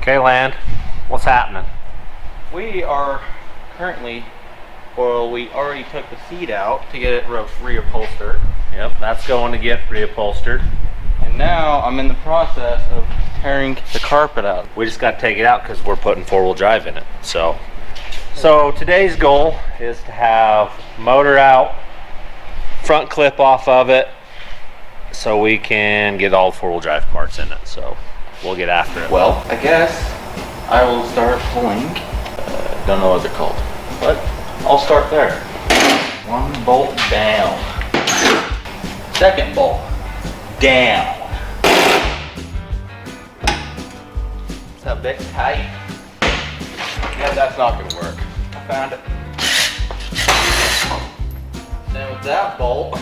Okay, Land, what's happening? We are currently, well, we already took the seat out to get it reupholstered. Yep, that's going to get reupholstered. And now I'm in the process of tearing the carpet out. We just got to take it out because we're putting four-wheel drive in it. So today's goal is to have motor out, front clip off of it, so we can get all the four-wheel drive parts in it. So we'll get after it. Well, I guess I will start pulling. Don't know what they're called, but I'll start there. One bolt down. Second bolt down. It's a bit tight. Yeah, that's not gonna work. I found it. Then with that bolt,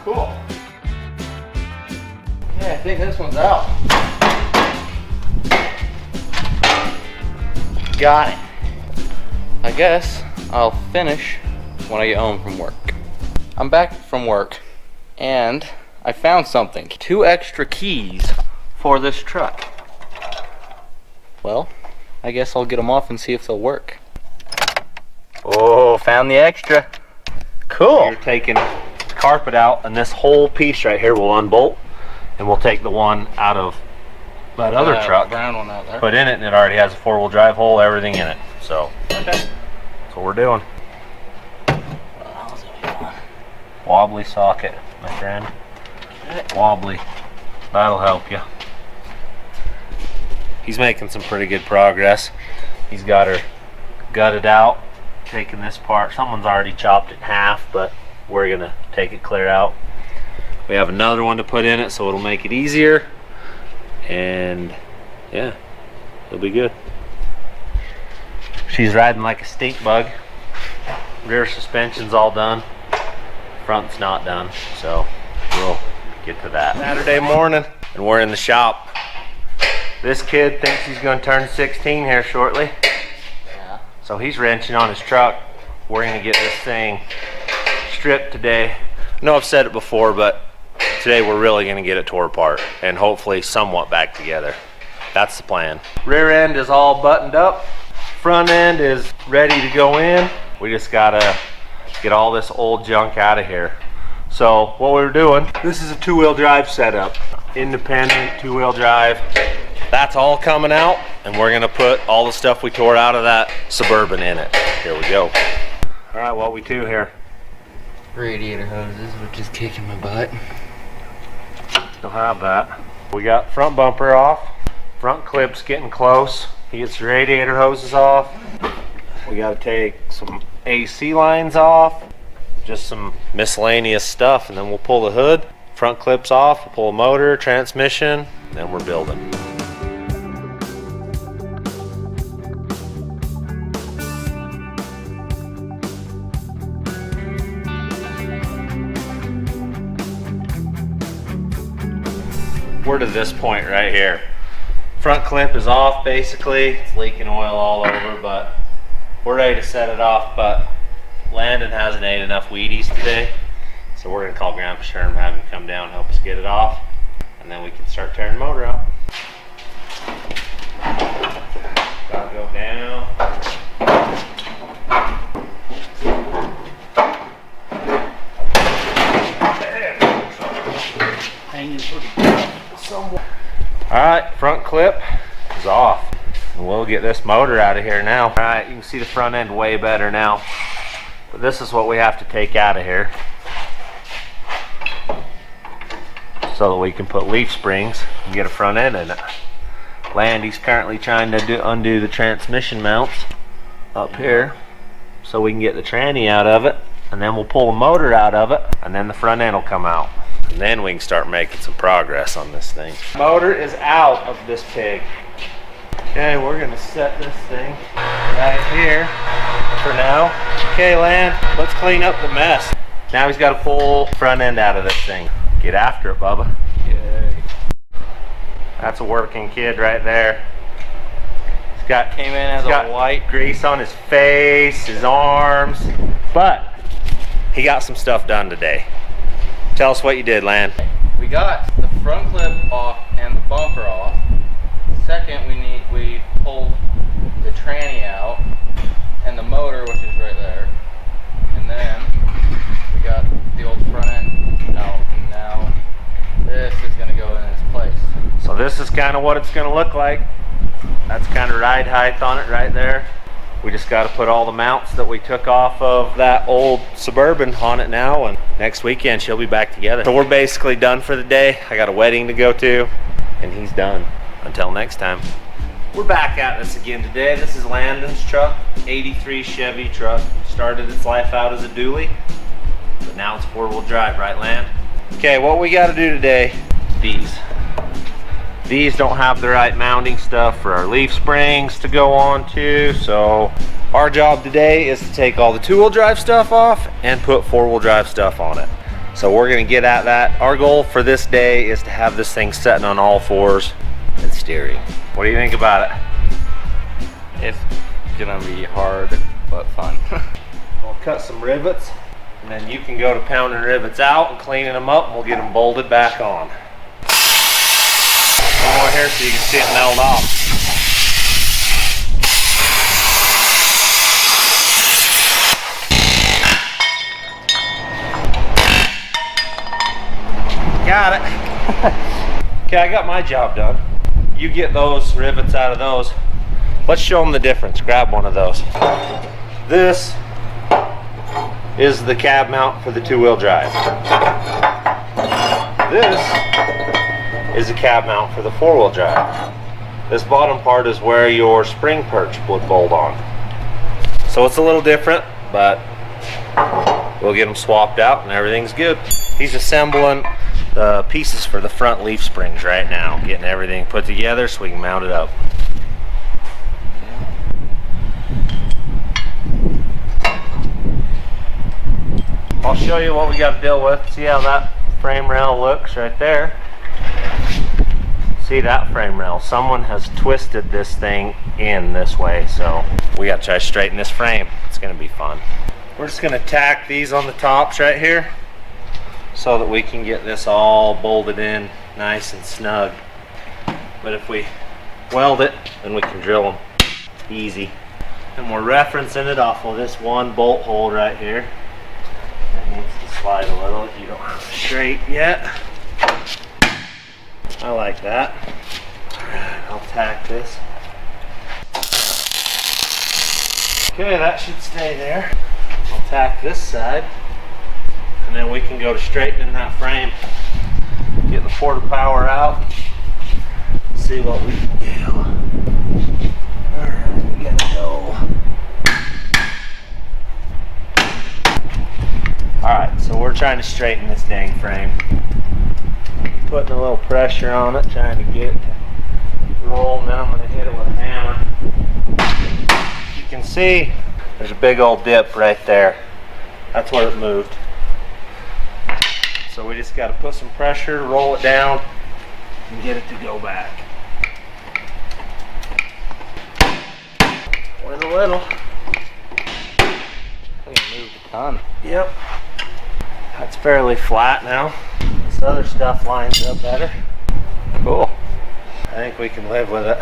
cool. Yeah, I think this one's out. Got it. I guess I'll finish when I get home from work. I'm back from work and I found something. 2 extra keys for this truck. Well, I guess I'll get them off and see if they'll work. Oh, found the extra. Cool. You're taking the carpet out, and this whole piece right here will unbolt, and we'll take the one out of that other truck, brown one out there, put in it, and it already has a four-wheel drive hole, everything in it. So that's what we're doing. Wobbly socket, my friend. Wobbly. That'll help you. He's making some pretty good progress. He's got her gutted out, taking this part. Someone's already chopped it in half, but we're gonna take it clear out. We have another one to put in it, so it'll make it easier. And yeah, it'll be good. She's riding like a stink bug. Rear suspension's all done. Front's not done, so we'll get to that. Saturday morning, and we're in the shop. This kid thinks he's going to turn 16 here shortly. Yeah. So he's wrenching on his truck. We're going to get this thing stripped today. I know I've said it before, but today we're really going to get it tore apart and hopefully somewhat back together. That's the plan. Rear end is all buttoned up. Front end is ready to go in. We just got to get all this old junk out of here. So what we're doing, this is a 2-wheel drive setup. Independent 2-wheel drive. That's all coming out, and we're gonna put all the stuff we tore out of that Suburban in it. Here we go. All right, what we do here? Radiator hoses, which is kicking my butt. Still have that. We got front bumper off. Front clip's getting close. He gets the radiator hoses off. We gotta take some AC lines off. Just some miscellaneous stuff, and then we'll pull the hood. Front clip's off, we'll pull a motor, transmission, then we're building. We're to this point right here. Front clip is off basically. It's leaking oil all over, but we're ready to set it off. But Landon hasn't ate enough Wheaties today, so we're gonna call Grandpa Sherm and have him come down and help us get it off, and then we can start tearing the motor out. Gotta go down. Hanging pretty good somewhere. Alright, front clip is off. And we'll get this motor out of here now. Alright, you can see the front end way better now. But this is what we have to take out of here, so that we can put leaf springs and get a front end in it. Landy's currently trying to undo the transmission mounts up here, so we can get the tranny out of it, and then we'll pull the motor out of it, and then the front end will come out. And then we can start making some progress on this thing. Motor is out of this pig. Okay, we're gonna set this thing right here for now. Okay, Land, let's clean up the mess. Now he's got to pull front end out of this thing. Get after it, Bubba. Yay. That's a working kid right there. He's got Came in as a white grease on his face, his arms, but he got some stuff done today. Tell us what you did, Land. We got the front clip off and the bumper off. Second, we pulled the tranny out and the motor, which is right there. And then we got the old front end out, and now this is going to go in its place. So this is kind of what it's going to look like. That's kind of ride height on it right there. We just got to put all the mounts that we took off of that old Suburban on it now, and next weekend she'll be back together. So we're basically done for the day. I got a wedding to go to, and he's done. Until next time. We're back at this again today. This is Landon's truck, 83 Chevy truck. Started its life out as a dually, but now it's four-wheel drive, right, Land? Okay, what we got to do today, these don't have the right mounting stuff for our leaf springs to go on to, so our job today is to take all the two-wheel drive stuff off and put four-wheel drive stuff on it. So we're going to get at that. Our goal for this day is to have this thing sitting on all fours and steering. What do you think about it? It's gonna be hard, but fun. I'll cut some rivets, and then you can go to pounding rivets out and cleaning them up, and we'll get them bolted back on. One more here so you can see it meld off. Got it. Okay, I got my job done. You get those rivets out of those. Let's show them the difference. Grab one of those. This is the cab mount for the two-wheel drive. This is a cab mount for the four-wheel drive. This bottom part is where your spring perch would bolt on. So it's a little different, but we'll get them swapped out and everything's good. He's assembling the pieces for the front leaf springs right now, getting everything put together so we can mount it up. I'll show you what we got to deal with. See how that frame rail looks right there? See that frame rail? Someone has twisted this thing in this way, so we got to try to straighten this frame. It's going to be fun. We're just going to tack these on the tops right here so that we can get this all bolted in nice and snug. But if we weld it, then we can drill them easy. And we're referencing it off of this one bolt hole right here. That needs to slide a little if you don't have it straight yet. I like that. Alright, I'll tack this. Okay, that should stay there. I'll tack this side, and then we can go to straightening that frame. Get the porta power out. See what we can do. Alright, we gotta go. Alright, so we're trying to straighten this dang frame. Putting a little pressure on it, trying to get it to roll, and then I'm going to hit it with a hammer. You can see there's a big old dip right there. That's where it moved. So we just got to put some pressure, roll it down, and get it to go back. Went a little. I think it moved a ton. Yep. That's fairly flat now. This other stuff lines up better. Cool. I think we can live with it.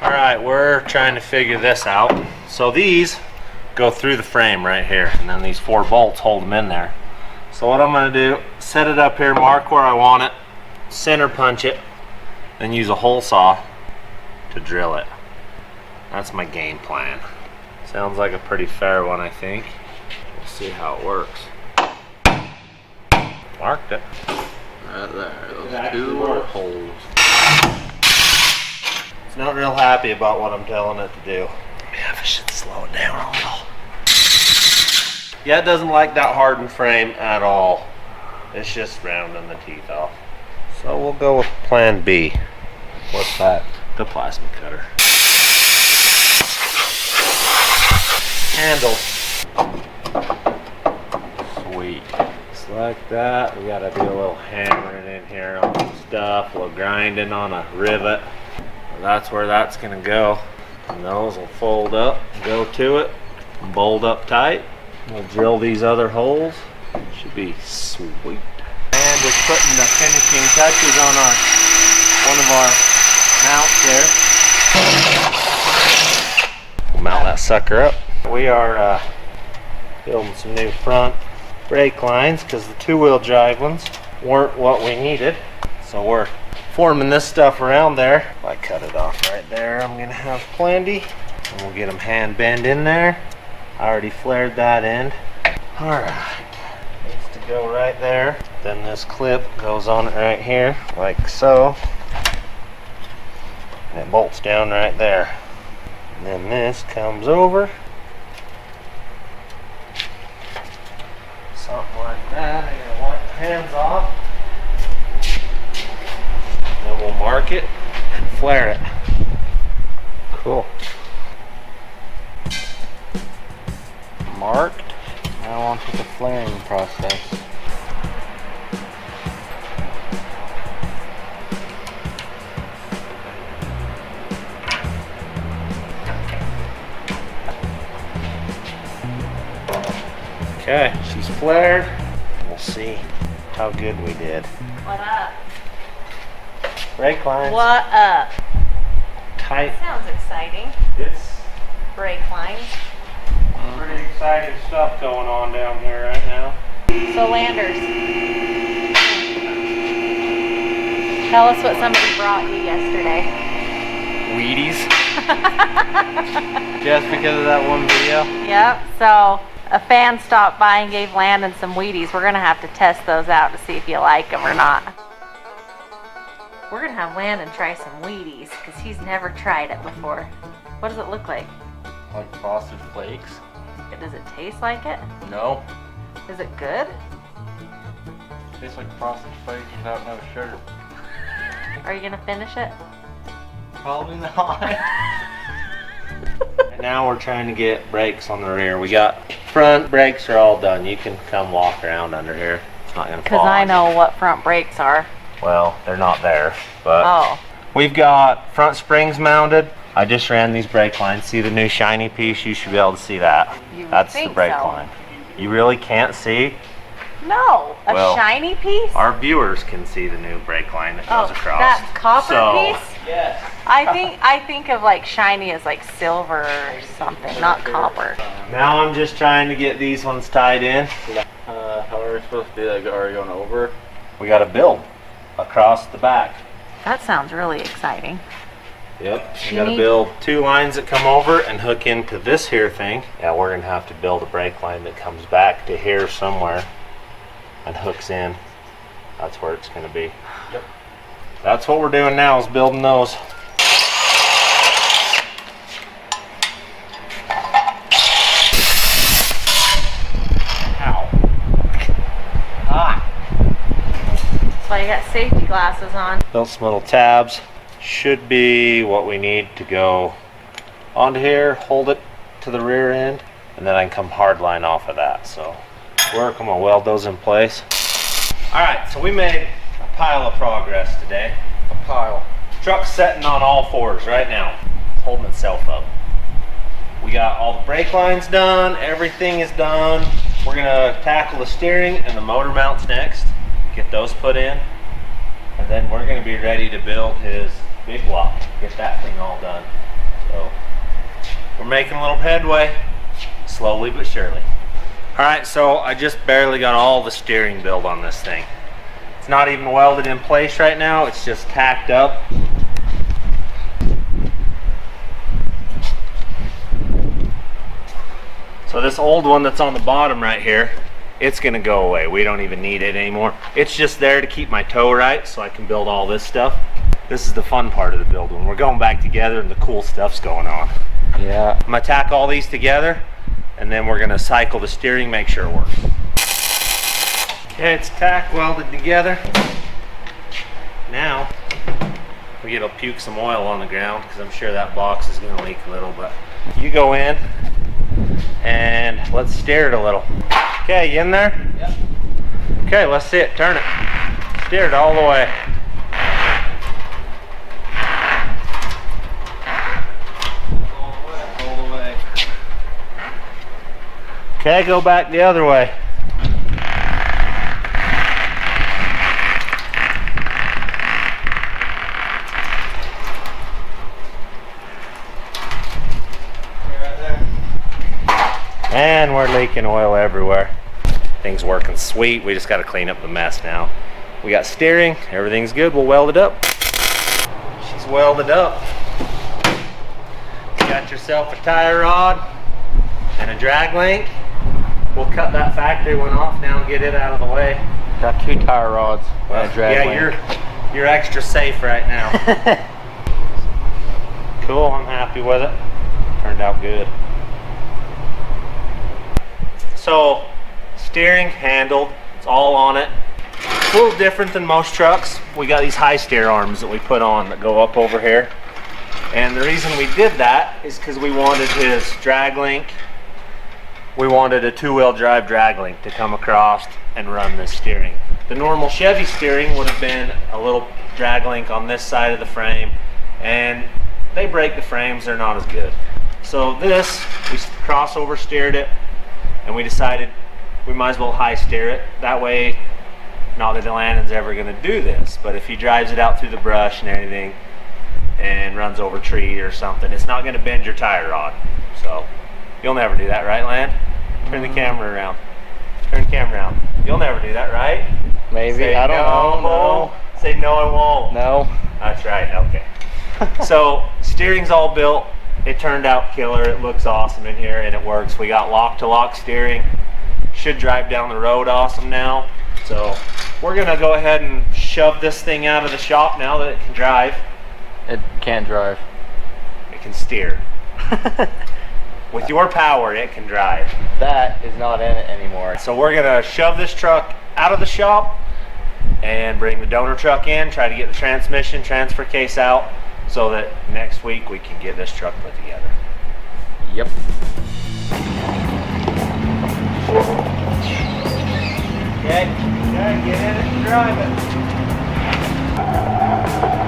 Alright, we're trying to figure this out. So these go through the frame right here, and then these 4 bolts hold them in there. So what I'm going to do, set it up here, mark where I want it, center punch it, then use a hole saw to drill it. That's my game plan. Sounds like a pretty fair one, I think. We'll see how it works. Marked it. Right there, those 2 holes. It's not real happy about what I'm telling it to do. Yeah, I should slow it down a little. Yeah, it doesn't like that hardened frame at all. It's just rounding the teeth off. So we'll go with plan B. What's that? The plasma cutter. Handle. Sweet. Just like that. We gotta do a little hammering in here on some stuff, a little grinding on a rivet. That's where that's gonna go. And those will fold up, go to it, bolt up tight. We'll drill these other holes. Should be sweet. was putting the finishing touches on one of our mounts there. We'll mount that sucker up. We are building some new front brake lines because the two-wheel drive ones weren't what we needed. So we're forming this stuff around there. If I cut it off right there, I'm gonna have plenty. And we'll get them hand bend in there. I already flared that end. Alright, needs to go right there. Then this clip goes on it right here, like so. And it bolts down right there. And then this comes over. Something like that. I'm gonna wipe the hands off. Then we'll mark it and flare it. Cool. Marked. Now on to the flaring process. Okay, she's flared. We'll see how good we did. What up? Brake lines. What up? Tight. Sounds exciting. It's Brake lines. pretty exciting stuff going on down here right now. So Landers, tell us what somebody brought you yesterday. Wheaties. Just because of that one video? Yep, so a fan stopped by and gave Landon some Wheaties. We're gonna have to test those out to see if you like them or not. We're gonna have Landon try some Wheaties because he's never tried it before. What does it look like? Like frosted flakes? Does it taste like it? No. Is it good? Tastes like frosted flakes without no sugar. Are you gonna finish it? Probably not. And now we're trying to get brakes on the rear. We got front brakes are all done. You can come walk around under here. It's not gonna fall. Because I on know what front brakes are. you. Well, they're not there, but Oh. we've got front springs mounted. I just ran these brake lines. See the new shiny piece? You should be able to see that. You would That's the think brake so. line. You really can't see? No, a Well, shiny piece? Our viewers can see the new brake line that goes across. That copper So, piece? Yes. I think of like shiny as like silver or something, not copper. Now I'm just trying to get these ones tied in. How are we supposed to be like, are you going over? We got to build across the back. That sounds really exciting. Yep. You You got to need- build two lines that come over and hook into this here thing. Yeah, we're gonna have to build a brake line that comes back to here somewhere and hooks in. That's where it's gonna be. Yep. That's what we're doing now, is building those. Ow. Ah. That's why you got safety glasses on. Built some little tabs. Should be what we need to go onto here, hold it to the rear end, and then I can come hard line off of that. So work, I'm gonna weld those in place. All right, so we made a pile of progress today. A pile. Truck's sitting on all fours right now. It's holding itself up. We got all the brake lines done, everything is done. We're gonna tackle the steering and the motor mounts next, get those put in, and then we're gonna be ready to build his big block, get that thing all done. So we're making a little headway, slowly but surely. All right, so I just barely got all the steering built on this thing. It's not even welded in place right now, it's just tacked up. So this old one that's on the bottom right here, it's gonna go away. We don't even need it anymore. It's just there to keep my toe right so I can build all this stuff. This is the fun part of the build when we're going back together and the cool stuff's going on. Yeah. I'm gonna tack all these together and then we're gonna cycle the steering, make sure it works. Okay, it's tack welded together. Now, we get to puke some oil on the ground because I'm sure that box is gonna leak a little, but you go in and let's steer it a little. Okay, you in there? Yep. Okay, let's see it. Turn it. Steer it all the way. All the way. Okay, go back the other way. And we're leaking oil everywhere. Things working sweet. We just got to clean up the mess now. We got steering. Everything's good. We'll weld it up. She's welded up. You got yourself a tie rod and a drag link. We'll cut that factory one off now and get it out of the way. Got 2 tie rods and a drag link. You're extra safe right now. Cool, I'm happy with it. Turned out good. So, steering handled, it's all on it. It's a little different than most trucks. We got these high steer arms that we put on that go up over here. And the reason we did that is because we wanted his drag link. We wanted a 2-wheel drive drag link to come across and run this steering. The normal Chevy steering would have been a little drag link on this side of the frame, and they break the frames, they're not as good. So this, we crossover steered it, and we decided we might as well high steer it. That way, not that Landon's ever gonna do this, but if he drives it out through the brush and everything and runs over a tree or something, it's not gonna bend your tie rod. So, you'll never do that, right, Land? Turn the camera around. Turn the camera around. You'll never do that, right? Maybe. Say I don't know. Say no, I won't. No. That's right. Okay. So steering's all built. It turned out killer. It looks awesome in here, and it works. We got lock-to-lock steering. Should drive down the road awesome now. So we're gonna go ahead and shove this thing out of the shop now that it can drive. It can't drive. It can steer. With your power, it can drive. That is not in it anymore. So we're gonna shove this truck out of the shop and bring the donor truck in, try to get the transmission transfer case out so that next week we can get this truck put together. Yep. Okay, get in it and drive it.